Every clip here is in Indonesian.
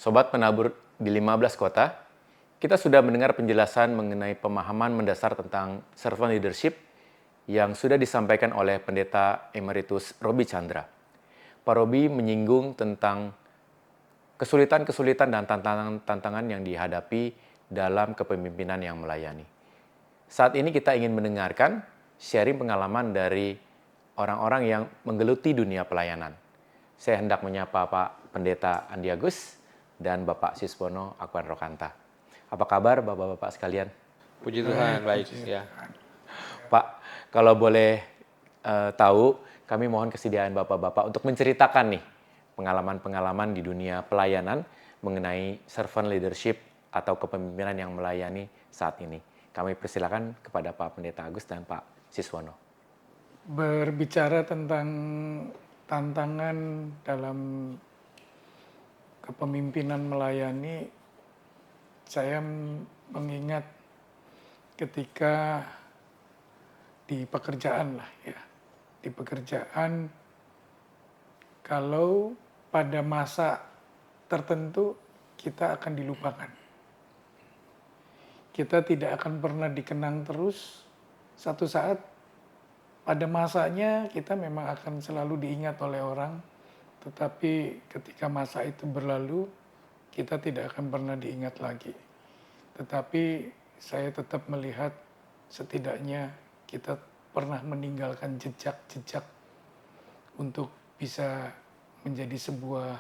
Sobat penabur di 15 kota, kita sudah mendengar penjelasan mengenai pemahaman mendasar tentang servant leadership yang sudah disampaikan oleh Pendeta Emeritus Roby Chandra. Pak Roby menyinggung tentang kesulitan-kesulitan dan tantangan-tantangan yang dihadapi dalam kepemimpinan yang melayani. Saat ini kita ingin mendengarkan sharing pengalaman dari orang-orang yang menggeluti dunia pelayanan. Saya hendak menyapa Pak Pendeta Andi Agus dan Bapak Siswono Akwan Rokanta. Apa kabar Bapak-Bapak sekalian? Puji Tuhan, baik ya. Pak, kalau boleh tahu, kami mohon kesediaan Bapak-Bapak untuk menceritakan nih pengalaman-pengalaman di dunia pelayanan mengenai servant leadership atau kepemimpinan yang melayani saat ini. Kami persilakan kepada Pak Pendeta Agus dan Pak Siswono. Berbicara tentang tantangan dalam kepemimpinan melayani, saya mengingat ketika di pekerjaan lah ya. Di pekerjaan, kalau pada masa tertentu kita akan dilupakan. Kita tidak akan pernah dikenang terus. Satu saat pada masanya kita memang akan selalu diingat oleh orang, tetapi ketika masa itu berlalu, kita tidak akan pernah diingat lagi. Tetapi saya tetap melihat setidaknya kita pernah meninggalkan jejak-jejak untuk bisa menjadi sebuah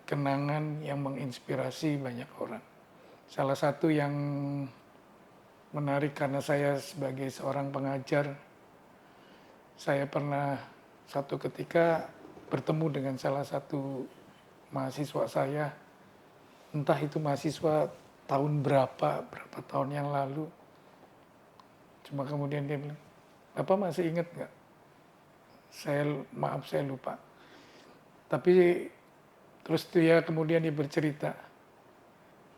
kenangan yang menginspirasi banyak orang. Salah satu yang menarik karena saya sebagai seorang pengajar, saya pernah satu ketika bertemu dengan salah satu mahasiswa saya, entah itu mahasiswa tahun berapa tahun yang lalu. Cuma kemudian dia bilang, "Bapak masih ingat nggak?" Maaf saya lupa. Tapi terus dia kemudian dia bercerita,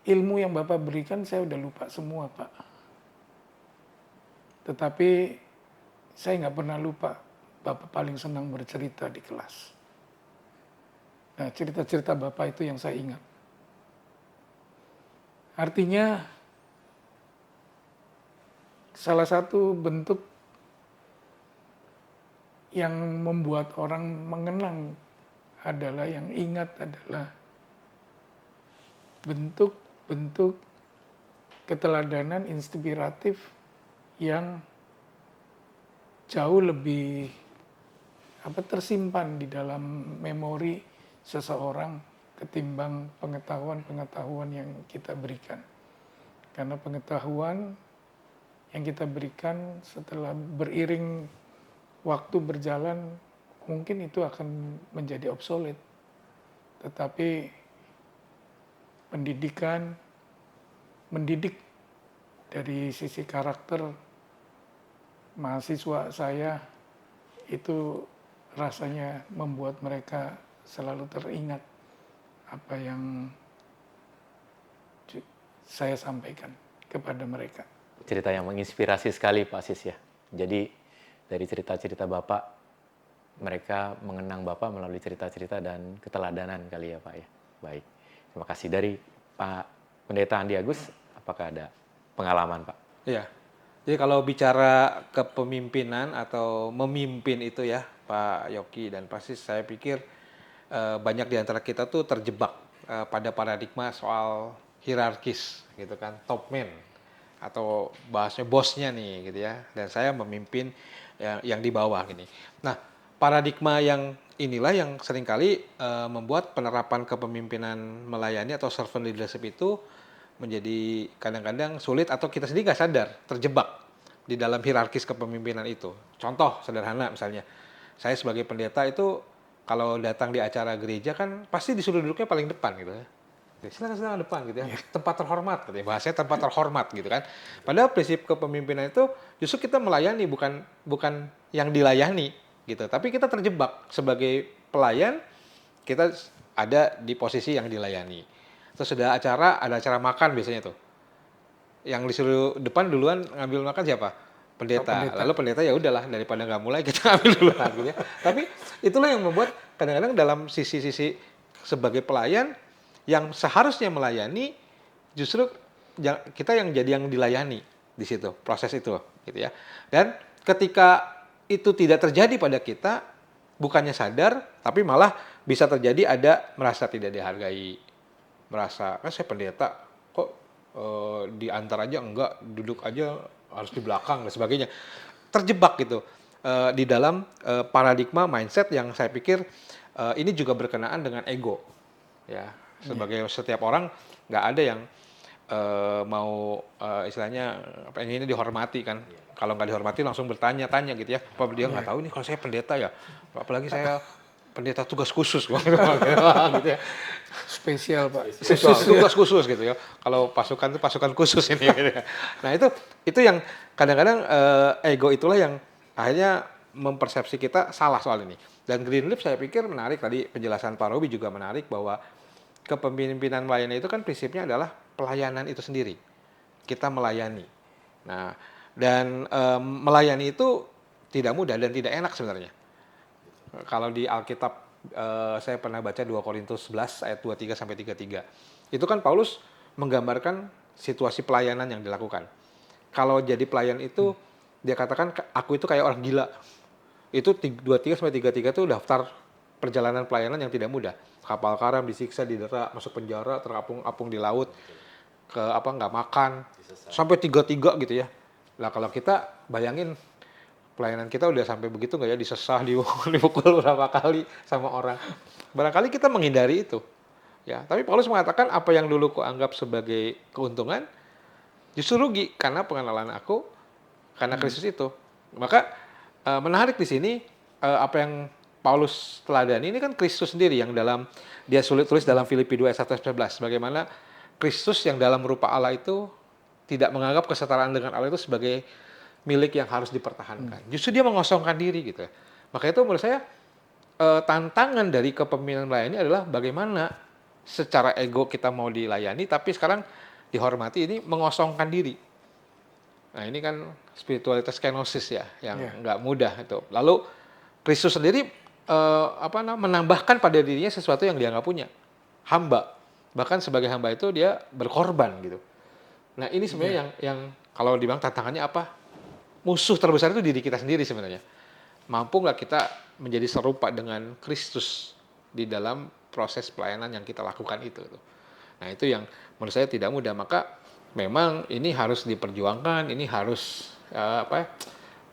"Ilmu yang Bapak berikan saya udah lupa semua, Pak. Tetapi saya nggak pernah lupa, Bapak paling senang bercerita di kelas." Nah, cerita-cerita Bapak itu yang saya ingat. Artinya, salah satu bentuk yang membuat orang mengenang adalah, yang ingat adalah bentuk-bentuk keteladanan inspiratif yang jauh lebih tersimpan di dalam memori seseorang ketimbang pengetahuan-pengetahuan yang kita berikan. Karena pengetahuan yang kita berikan setelah beriring waktu berjalan mungkin itu akan menjadi obsolete. Tetapi mendidik dari sisi karakter mahasiswa saya itu rasanya membuat mereka selalu teringat apa yang saya sampaikan kepada mereka. Cerita yang menginspirasi sekali Pak Sis ya. Jadi dari cerita-cerita Bapak, mereka mengenang Bapak melalui cerita-cerita dan keteladanan kali ya Pak ya. Baik, terima kasih. Dari Pak Pendeta Andi Agus, apakah ada pengalaman Pak? Iya. Jadi kalau bicara kepemimpinan atau memimpin itu ya, Pak Yoki dan Pak Sis, saya pikir banyak di antara kita tuh terjebak pada paradigma soal hierarkis gitu kan, top man atau bahasanya bosnya nih gitu ya. Dan saya memimpin yang di bawah gini. Nah, paradigma yang inilah yang seringkali membuat penerapan kepemimpinan melayani atau servant leadership itu menjadi kadang-kadang sulit atau kita sendiri nggak sadar terjebak di dalam hierarkis kepemimpinan itu. Contoh sederhana misalnya, saya sebagai pendeta itu kalau datang di acara gereja kan pasti disuruh duduknya paling depan gitu ya. Silakan depan gitu ya, tempat terhormat gitu ya, bahasanya tempat terhormat gitu kan. Padahal prinsip kepemimpinan itu justru kita melayani, bukan yang dilayani gitu. Tapi kita terjebak sebagai pelayan, kita ada di posisi yang dilayani. Terus ada acara makan biasanya tuh. Yang disuruh depan duluan ngambil makan siapa? Pendeta. Lalu pendeta ya udahlah, daripada nggak mulai kita ambil duluan gitu ya. Tapi itulah yang membuat kadang-kadang dalam sisi-sisi sebagai pelayan yang seharusnya melayani, justru kita yang jadi yang dilayani di situ, proses itu gitu ya. Dan ketika itu tidak terjadi pada kita, bukannya sadar, tapi malah bisa terjadi ada merasa tidak dihargai, merasa saya pendeta kok diantar aja enggak, duduk aja harus di belakang dan sebagainya, terjebak gitu di dalam paradigma mindset yang saya pikir ini juga berkenaan dengan ego ya. Sebagai setiap orang nggak ada yang mau istilahnya pengennya dihormati kan. Kalau nggak dihormati langsung bertanya-tanya gitu ya. Apa dia nggak tahu nih kalau saya pendeta ya. Apalagi saya pendeta tugas khusus gitu ya. Spesial Pak. Tugas khusus gitu ya. Kalau pasukan itu pasukan khusus ini gitu ya. Nah itu yang kadang-kadang ego itulah yang akhirnya mempersepsi kita salah soal ini. Dan Green Leaf saya pikir menarik, tadi penjelasan Pak Robi juga menarik bahwa kepemimpinan melayani itu kan prinsipnya adalah pelayanan itu sendiri. Kita melayani. Nah, dan melayani itu tidak mudah dan tidak enak sebenarnya. Kalau di Alkitab saya pernah baca 2 Korintus 11 ayat 23 sampai 33. Itu kan Paulus menggambarkan situasi pelayanan yang dilakukan. Kalau jadi pelayan itu dia katakan aku itu kayak orang gila. Itu 23 sampai 33 itu daftar perjalanan pelayanan yang tidak mudah. Kapal karam, disiksa, didera, masuk penjara, terapung-apung di laut, nggak makan, sampai 33 gitu ya. Nah kalau kita bayangin pelayanan kita udah sampai begitu nggak ya, disesah, dipukul berapa kali sama orang. Barangkali kita menghindari itu. Ya, tapi Paulus mengatakan apa yang dulu kuanggap sebagai keuntungan, justru rugi karena pengenalan aku, karena Kristus itu. Maka menarik di sini apa yang Paulus teladani ini kan Kristus sendiri yang dia tulis dalam Filipi 2 ayat 1-11. Bagaimana Kristus yang dalam rupa Allah itu tidak menganggap kesetaraan dengan Allah itu sebagai milik yang harus dipertahankan. Justru dia mengosongkan diri gitu. Maka itu menurut saya tantangan dari kepemimpinan melayani adalah bagaimana secara ego kita mau dilayani tapi sekarang dihormati, ini mengosongkan diri. Nah ini kan spiritualitas kenosis ya yang nggak mudah itu. Lalu Kristus sendiri menambahkan pada dirinya sesuatu yang dia nggak punya, hamba. Bahkan sebagai hamba itu dia berkorban gitu. Nah ini sebenarnya yang kalau dibilang tantangannya apa? Musuh terbesar itu diri kita sendiri sebenarnya. Mampu nggak kita menjadi serupa dengan Kristus di dalam proses pelayanan yang kita lakukan itu. Nah itu yang menurut saya tidak mudah. Maka memang ini harus diperjuangkan, ini harus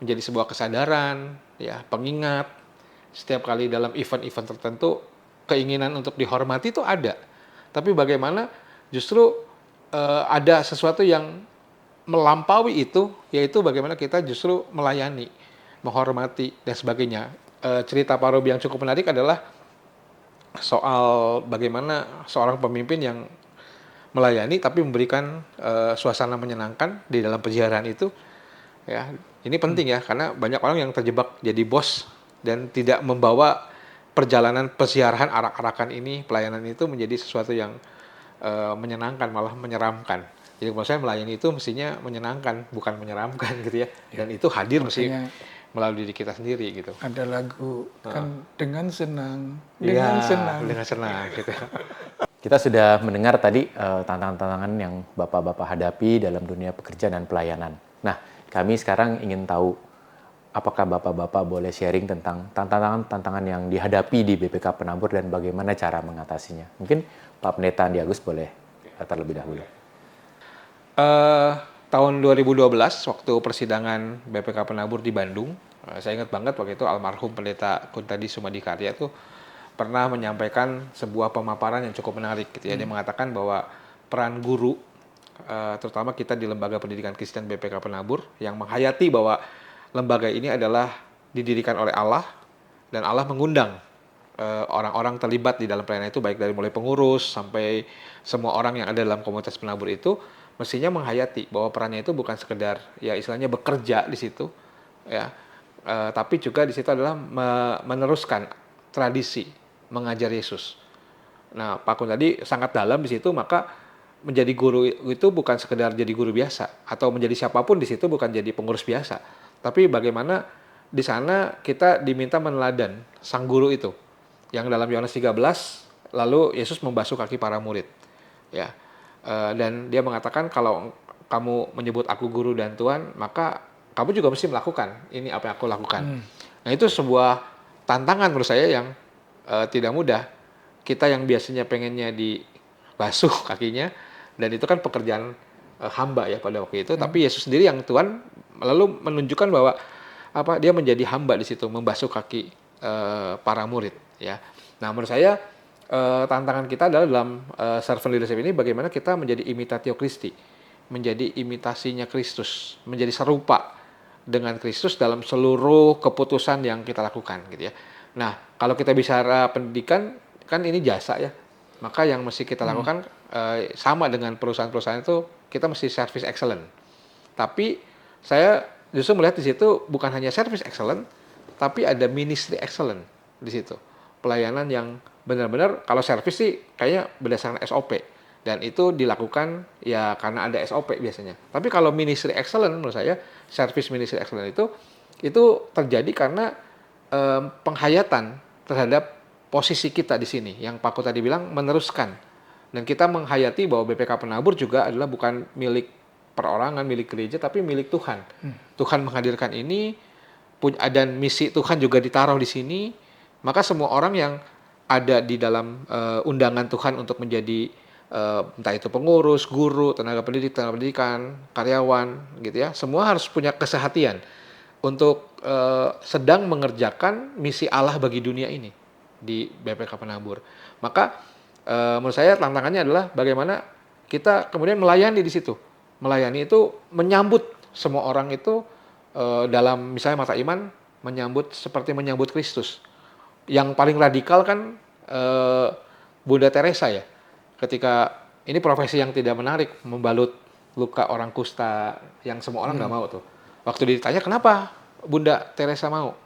menjadi sebuah kesadaran, ya pengingat. Setiap kali dalam event-event tertentu keinginan untuk dihormati itu ada. Tapi bagaimana justru ada sesuatu yang melampaui itu, yaitu bagaimana kita justru melayani, menghormati dan sebagainya. Cerita Pak Robi yang cukup menarik adalah soal bagaimana seorang pemimpin yang melayani tapi memberikan suasana menyenangkan di dalam peziarahan itu. Ya, ini penting ya karena banyak orang yang terjebak jadi bos dan tidak membawa perjalanan peziarahan arak-arakan ini, pelayanan itu menjadi sesuatu yang menyenangkan, malah menyeramkan. Jadi menurut saya melayani itu mestinya menyenangkan, bukan menyeramkan gitu ya. Dan itu hadir mesti melalui diri kita sendiri gitu. Ada lagu kan dengan senang, dengan senang gitu. Kita sudah mendengar tadi tantangan-tantangan yang Bapak-Bapak hadapi dalam dunia pekerjaan dan pelayanan. Nah, kami sekarang ingin tahu apakah Bapak-Bapak boleh sharing tentang tantangan-tantangan yang dihadapi di BPK Penabur dan bagaimana cara mengatasinya? Mungkin Pak Pendeta Andi Agus boleh terlebih dahulu. Tahun 2012 waktu persidangan BPK Penabur di Bandung, saya ingat banget waktu itu almarhum Pendeta Kuntadi Sumadikarya itu pernah menyampaikan sebuah pemaparan yang cukup menarik gitu ya. Dia mengatakan bahwa peran guru, terutama kita di Lembaga Pendidikan Kristen BPK Penabur yang menghayati bahwa lembaga ini adalah didirikan oleh Allah dan Allah mengundang orang-orang terlibat di dalam pelayanan itu, baik dari mulai pengurus sampai semua orang yang ada dalam komunitas penabur itu mestinya menghayati bahwa perannya itu bukan sekedar ya istilahnya bekerja di situ ya, tapi juga di situ adalah meneruskan tradisi mengajar Yesus. Nah, Pak Kun tadi sangat dalam di situ, maka menjadi guru itu bukan sekedar jadi guru biasa atau menjadi siapapun di situ bukan jadi pengurus biasa. Tapi bagaimana di sana kita diminta meneladan sang guru itu. Yang dalam Yohanes 13 lalu Yesus membasuh kaki para murid. Ya, dan dia mengatakan kalau kamu menyebut aku guru dan Tuhan, maka kamu juga mesti melakukan ini apa yang aku lakukan. Nah itu sebuah tantangan menurut saya yang tidak mudah. Kita yang biasanya pengennya dibasuh kakinya, dan itu kan pekerjaan hamba ya pada waktu itu. Tapi Yesus sendiri yang Tuhan lalu menunjukkan bahwa dia menjadi hamba di situ, membasuh kaki para murid. Ya, nah menurut saya tantangan kita adalah dalam servant leadership ini bagaimana kita menjadi imitatio Christi, menjadi imitasinya Kristus, menjadi serupa dengan Kristus dalam seluruh keputusan yang kita lakukan gitu ya. Nah, kalau kita bicara pendidikan kan ini jasa ya. Maka yang mesti kita lakukan sama dengan perusahaan-perusahaan itu kita mesti service excellent. Tapi saya justru melihat di situ bukan hanya service excellent, tapi ada ministry excellent di situ. Pelayanan yang benar-benar kalau service sih kayaknya berdasarkan SOP. Dan itu dilakukan ya karena ada SOP biasanya. Tapi kalau ministry excellent menurut saya, service ministry excellent itu terjadi karena penghayatan terhadap posisi kita di sini. Yang Pak Ko tadi bilang meneruskan. Dan kita menghayati bahwa BPK Penabur juga adalah bukan milik perorangan, milik gereja, tapi milik Tuhan. Tuhan menghadirkan ini, dan misi Tuhan juga ditaruh di sini. Maka semua orang yang ada di dalam undangan Tuhan untuk menjadi entah itu pengurus, guru, tenaga pendidikan, karyawan, gitu ya. Semua harus punya kesehatian untuk sedang mengerjakan misi Allah bagi dunia ini di BPK Penabur. Maka menurut saya tantangannya adalah bagaimana kita kemudian melayani di situ. Melayani itu menyambut semua orang itu dalam misalnya mata iman menyambut seperti menyambut Kristus. Yang paling radikal kan Bunda Teresa ya. Ketika ini profesi yang tidak menarik, membalut luka orang kusta yang semua orang nggak mau tuh. Waktu ditanya kenapa Bunda Teresa mau?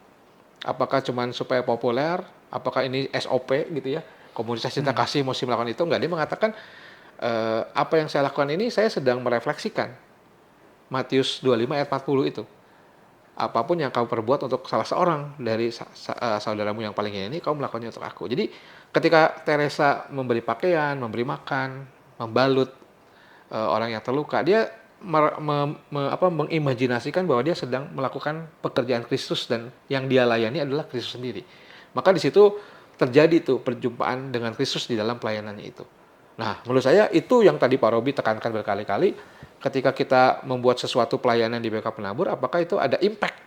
Apakah cuman supaya populer? Apakah ini SOP gitu ya? Komunitas cinta kasih mesti melakukan itu? Enggak, dia mengatakan apa yang saya lakukan ini saya sedang merefleksikan Matius 25 ayat 40 itu. Apapun yang kau perbuat untuk salah seorang dari saudaramu yang paling ini, kau melakukannya untuk aku. Jadi ketika Teresa memberi pakaian, memberi makan, membalut orang yang terluka, dia mengimajinasikan bahwa dia sedang melakukan pekerjaan Kristus dan yang dia layani adalah Kristus sendiri. Maka di situ terjadi tuh perjumpaan dengan Kristus di dalam pelayanannya itu. Nah, menurut saya itu yang tadi Pak Robi tekankan berkali-kali. Ketika kita membuat sesuatu pelayanan di BPK Penabur, apakah itu ada impact?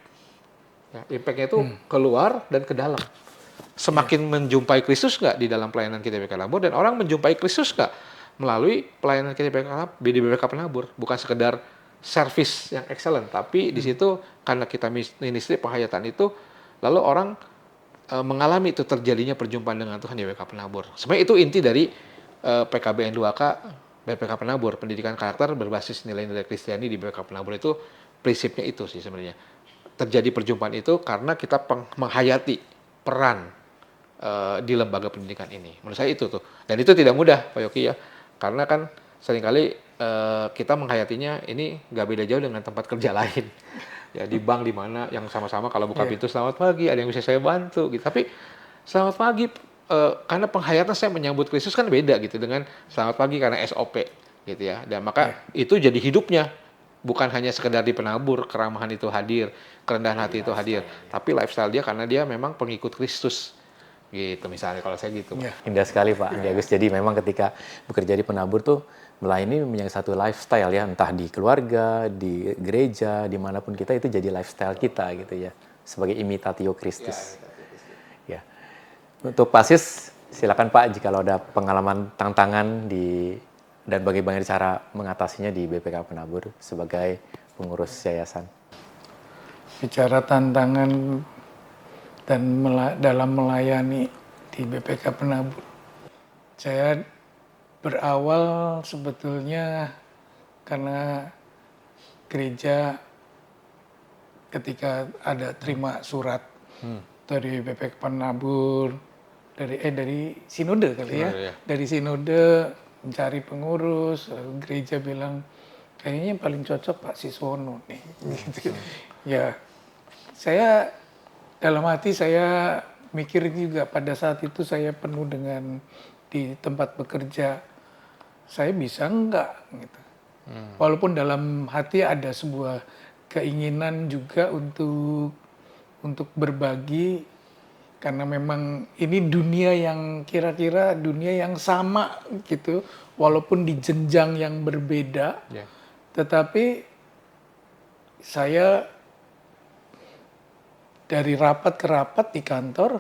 Ya, impactnya itu keluar dan ke dalam. Semakin menjumpai Kristus nggak di dalam pelayanan kita di BPK Penabur, dan orang menjumpai Kristus nggak melalui pelayanan kita di BPK Penabur. Bukan sekedar service yang excellent, tapi di situ karena kita ministry penghayatan itu, lalu orang mengalami itu terjadinya perjumpaan dengan Tuhan di BPK Penabur. Sebenarnya itu inti dari PKBN 2K BPK Penabur, pendidikan karakter berbasis nilai-nilai Kristiani di BPK Penabur itu prinsipnya itu sih sebenarnya. Terjadi perjumpaan itu karena kita menghayati peran di lembaga pendidikan ini. Menurut saya itu tuh. Dan itu tidak mudah Pak Yoki ya. Karena kan seringkali kita menghayatinya ini nggak beda jauh dengan tempat kerja lain. Ya di bank di mana yang sama-sama kalau buka pintu selamat pagi, ada yang bisa saya bantu gitu. Tapi selamat pagi karena penghayatan saya menyambut Kristus kan beda gitu dengan selamat pagi karena SOP gitu ya. Dan maka itu jadi hidupnya, bukan hanya sekedar di Penabur keramahan itu hadir, kerendahan hati itu hadir, tapi lifestyle dia karena dia memang pengikut Kristus gitu misalnya kalau saya gitu. Indah sekali Pak Andi Agus. Jadi memang ketika bekerja di Penabur tuh melayani menjadi satu lifestyle ya, entah di keluarga, di gereja, dimanapun kita itu jadi lifestyle kita gitu ya, sebagai imitatio Christus. Ya. Untuk Pak Sis, silakan Pak jika ada pengalaman tantangan dan bagaimana cara mengatasinya di BPK Penabur sebagai pengurus yayasan. Bicara tantangan dan dalam melayani di BPK Penabur, saya berawal sebetulnya karena gereja ketika ada terima surat dari BPK Penabur, dari sinode kali ya, dari sinode mencari pengurus, gereja bilang kayaknya yang paling cocok Pak Siswono nih, gitu. Ya, saya dalam hati saya mikir juga pada saat itu saya penuh dengan di tempat bekerja saya bisa enggak gitu. Walaupun dalam hati ada sebuah keinginan juga untuk berbagi, karena memang ini dunia yang kira-kira dunia yang sama gitu, walaupun di jenjang yang berbeda, Ya. tetapi saya dari rapat ke rapat di kantor,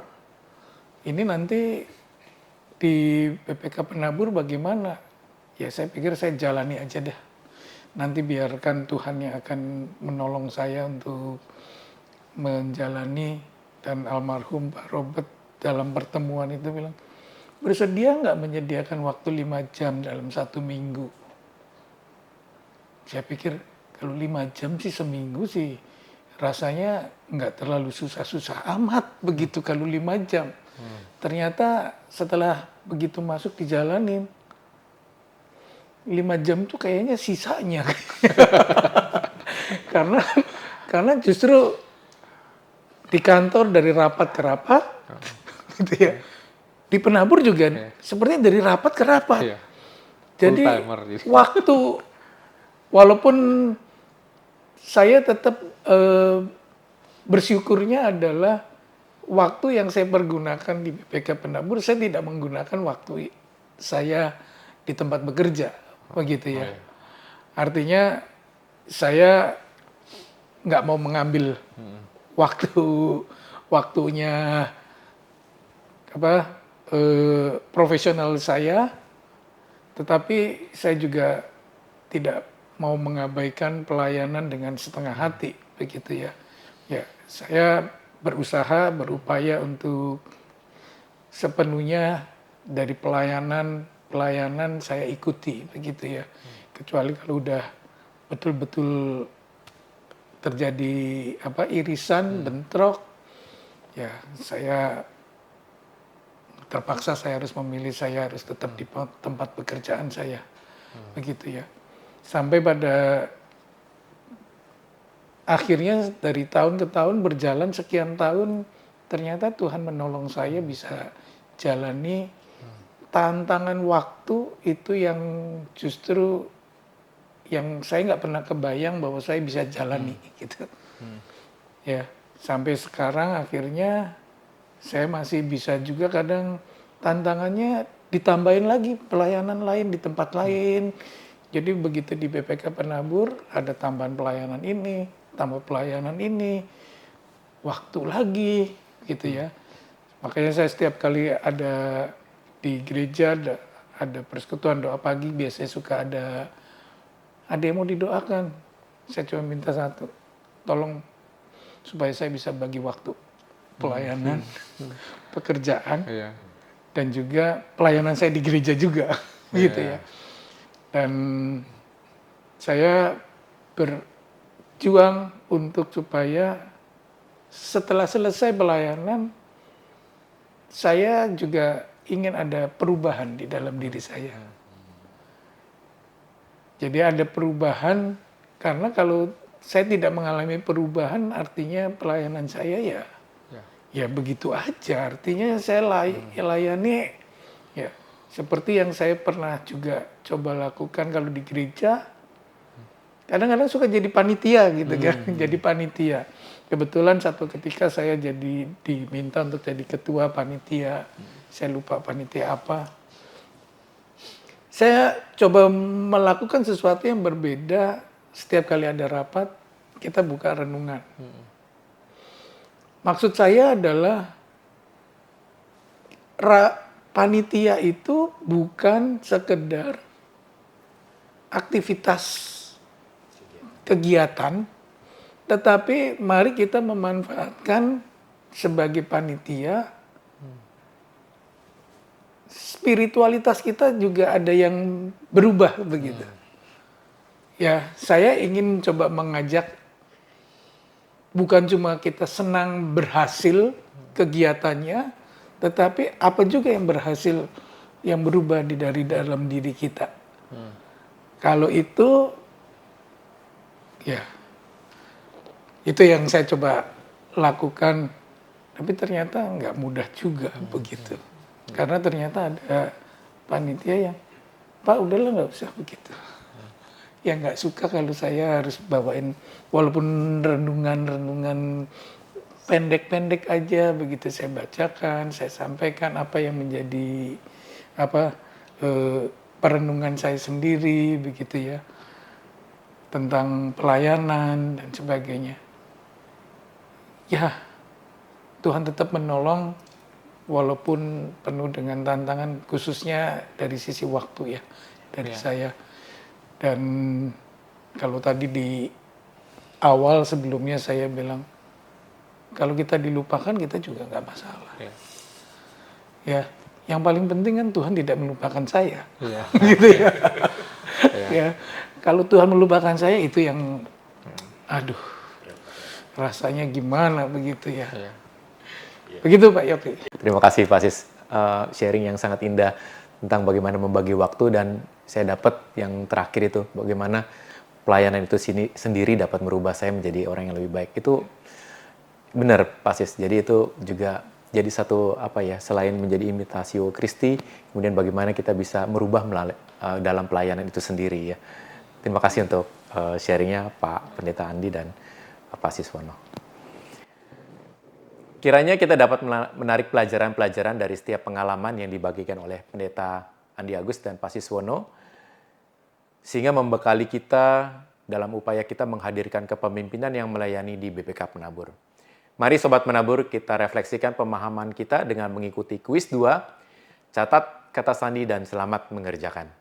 ini nanti di BPK Penabur bagaimana? Ya saya pikir saya jalani aja deh. Nanti biarkan Tuhan yang akan menolong saya untuk menjalani. Dan almarhum Pak Robert dalam pertemuan itu bilang, bersedia nggak menyediakan waktu 5 jam dalam 1 minggu? Saya pikir kalau 5 jam sih seminggu sih rasanya nggak terlalu susah-susah amat begitu kalau 5 jam. Ternyata setelah begitu masuk dijalanin, 5 jam tuh kayaknya sisanya. karena justru di kantor dari rapat ke rapat, gitu ya. Di Penabur juga sepertinya dari rapat ke rapat. Iya. Jadi Full-timer gitu. waktu, walaupun saya tetap bersyukurnya adalah waktu yang saya pergunakan di BPK Penabur, saya tidak menggunakan waktu saya di tempat bekerja, begitu ya. Artinya saya nggak mau mengambil waktunya profesional saya, tetapi saya juga tidak mau mengabaikan pelayanan dengan setengah hati, begitu ya. Ya, saya berusaha, berupaya untuk sepenuhnya dari pelayanan saya ikuti, begitu ya. Kecuali kalau udah betul-betul terjadi irisan, bentrok, ya saya terpaksa saya harus memilih, saya harus tetap di tempat pekerjaan saya, begitu ya. Sampai pada akhirnya dari tahun ke tahun berjalan sekian tahun, ternyata Tuhan menolong saya bisa jalani tantangan waktu itu yang justru yang saya nggak pernah kebayang bahwa saya bisa jalani gitu. Ya, sampai sekarang akhirnya saya masih bisa juga kadang tantangannya ditambahin lagi pelayanan lain di tempat lain. Jadi begitu di BPK Penabur ada tambahan pelayanan ini, tambah pelayanan ini, waktu lagi gitu ya. Makanya saya setiap kali ada di gereja ada persekutuan doa pagi, biasanya suka ada yang mau didoakan. Saya cuma minta satu, tolong supaya saya bisa bagi waktu pelayanan, pekerjaan, dan juga pelayanan saya di gereja juga, gitu ya. Dan saya berjuang untuk supaya setelah selesai pelayanan, saya juga ingin ada perubahan di dalam diri saya. Jadi ada perubahan, karena kalau saya tidak mengalami perubahan, artinya pelayanan saya ya begitu aja. Artinya saya layani ya seperti yang saya pernah juga coba lakukan kalau di gereja. Kadang-kadang suka jadi panitia gitu kan, jadi panitia. Kebetulan satu ketika saya diminta untuk jadi ketua panitia. Saya lupa panitia apa. Saya coba melakukan sesuatu yang berbeda. Setiap kali ada rapat, kita buka renungan. Maksud saya adalah panitia itu bukan sekedar aktivitas kegiatan, tetapi mari kita memanfaatkan sebagai panitia, spiritualitas kita juga ada yang berubah begitu. Ya, saya ingin coba mengajak bukan cuma kita senang berhasil kegiatannya, tetapi apa juga yang berhasil, yang berubah dari dalam diri kita. Kalau itu, ya, itu yang saya coba lakukan. Tapi ternyata nggak mudah juga begitu. Karena ternyata panitia yang, Pak udahlah nggak usah begitu. Ya nggak suka kalau saya harus bawain, walaupun renungan-renungan pendek-pendek aja begitu saya bacakan, saya sampaikan apa yang menjadi apa perenungan saya sendiri begitu ya, tentang pelayanan dan sebagainya. Ya, Tuhan tetap menolong walaupun penuh dengan tantangan, khususnya dari sisi waktu ya, dari saya. Dan kalau tadi di awal sebelumnya saya bilang, kalau kita dilupakan kita juga nggak masalah. Ya, yang paling penting kan Tuhan tidak melupakan saya. Gitu ya. Ya, kalau Tuhan melupakan saya itu yang, aduh, rasanya gimana begitu ya. Begitu Pak Yopi. Terima kasih Pak Sis, sharing yang sangat indah tentang bagaimana membagi waktu, dan saya dapat yang terakhir itu bagaimana pelayanan itu sendiri dapat merubah saya menjadi orang yang lebih baik. Itu benar Pak Sis. Jadi itu juga jadi satu selain menjadi imitasio Kristi, kemudian bagaimana kita bisa merubah dalam pelayanan itu sendiri ya. Terima kasih untuk sharingnya Pak Pendeta Andi dan Pak Siswono. Kiranya kita dapat menarik pelajaran-pelajaran dari setiap pengalaman yang dibagikan oleh Pendeta Andi Agus dan Pak Siswono, sehingga membekali kita dalam upaya kita menghadirkan kepemimpinan yang melayani di BPK Penabur. Mari Sobat Menabur, kita refleksikan pemahaman kita dengan mengikuti kuis 2, catat kata sandi dan selamat mengerjakan.